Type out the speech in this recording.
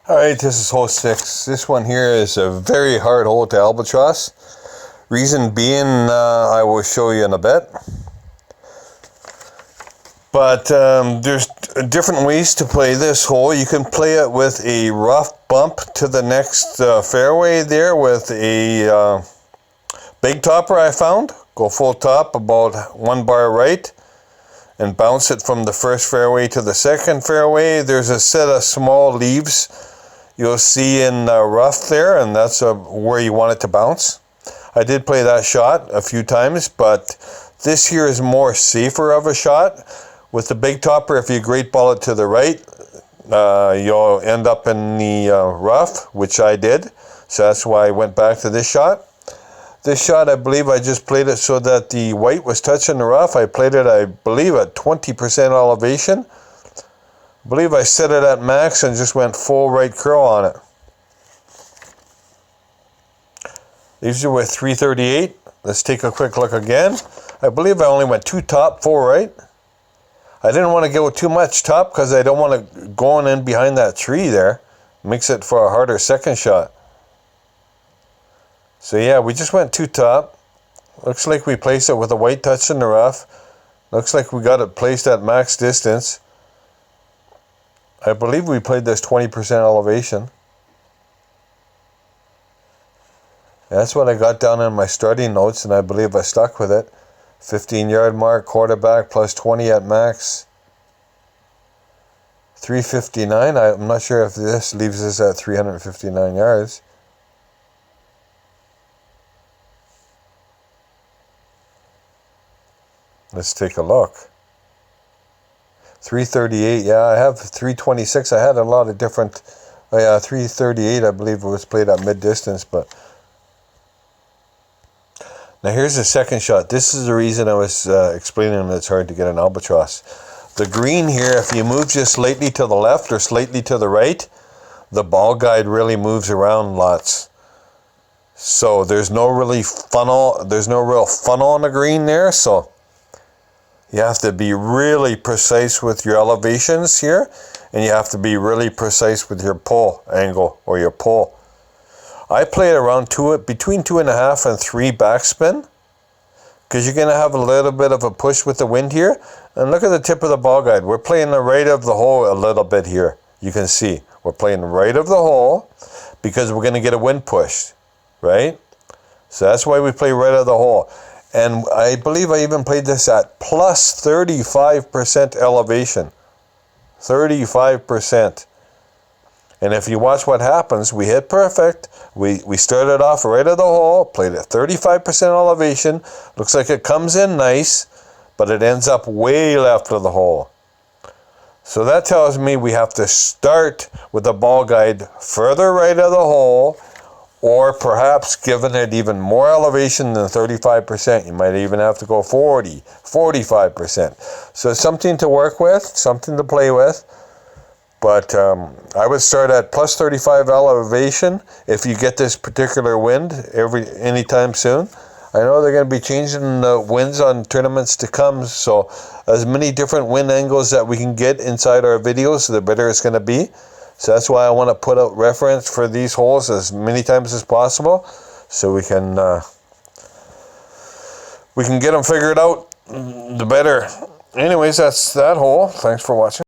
Alright, this is hole 6. This one here is a very hard hole to albatross. Reason being, I will show you in a bit. But there's different ways to play this hole. You can play it with a rough bump to the next fairway there with a big topper I found. Go full top, about 1 bar right, and bounce it from the first fairway to the second fairway. There's a set of small leaves you'll see in rough there, and that's where you want it to bounce. I did play that shot a few times, but this here is more safer of a shot. With the big topper, if you great ball it to the right, you'll end up in the rough, which I did. So that's why I went back to this shot. This shot, I believe I just played it so that the white was touching the rough. I played it, I believe, at 20% elevation. I believe I set it at max and just went full right curl on it. These are with 338. Let's take a quick look again. I believe I only went 2 top, 4 right. I didn't want to go too much top because I don't want to go in behind that tree there. Makes it for a harder second shot. So yeah, we just went 2 top. Looks like we placed it with a white touch in the rough. Looks like we got it placed at max distance. I believe we played this 20% elevation. That's what I got down in my starting notes, and I believe I stuck with it. 15-yard mark, quarterback, plus 20 at max. 359. I'm not sure if this leaves us at 359 yards. Let's take a look. 338, yeah, I have 326. I had a lot of different, 338, I believe it was played at mid-distance, but. Now here's the second shot. This is the reason I was explaining that it's hard to get an albatross. The green here, if you move just slightly to the left or slightly to the right, the ball guide really moves around lots. So there's no real funnel on the green there, so you have to be really precise with your elevations here, and you have to be really precise with your pull angle or your pull. I played around between 2.5 and 3 backspin, because you're going to have a little bit of a push with the wind here. And look at the tip of the ball guide. We're playing the right of the hole a little bit here. You can see we're playing right of the hole because we're going to get a wind push, right? So that's why we play right of the hole. And I believe I even played this at plus 35% elevation. 35%. And if you watch what happens, we hit perfect. We started off right of the hole, played at 35% elevation. Looks like it comes in nice, but it ends up way left of the hole. So that tells me we have to start with the ball guide further right of the hole, or perhaps giving it even more elevation than 35%. You might even have to go 40, 45%. So it's something to work with, something to play with. But I would start at plus 35 elevation if you get this particular wind anytime soon. I know they're going to be changing the winds on tournaments to come, so as many different wind angles that we can get inside our videos, the better it's going to be. So that's why I want to put out reference for these holes as many times as possible, so we can get them figured out, the better. Anyways, that's that hole. Thanks for watching.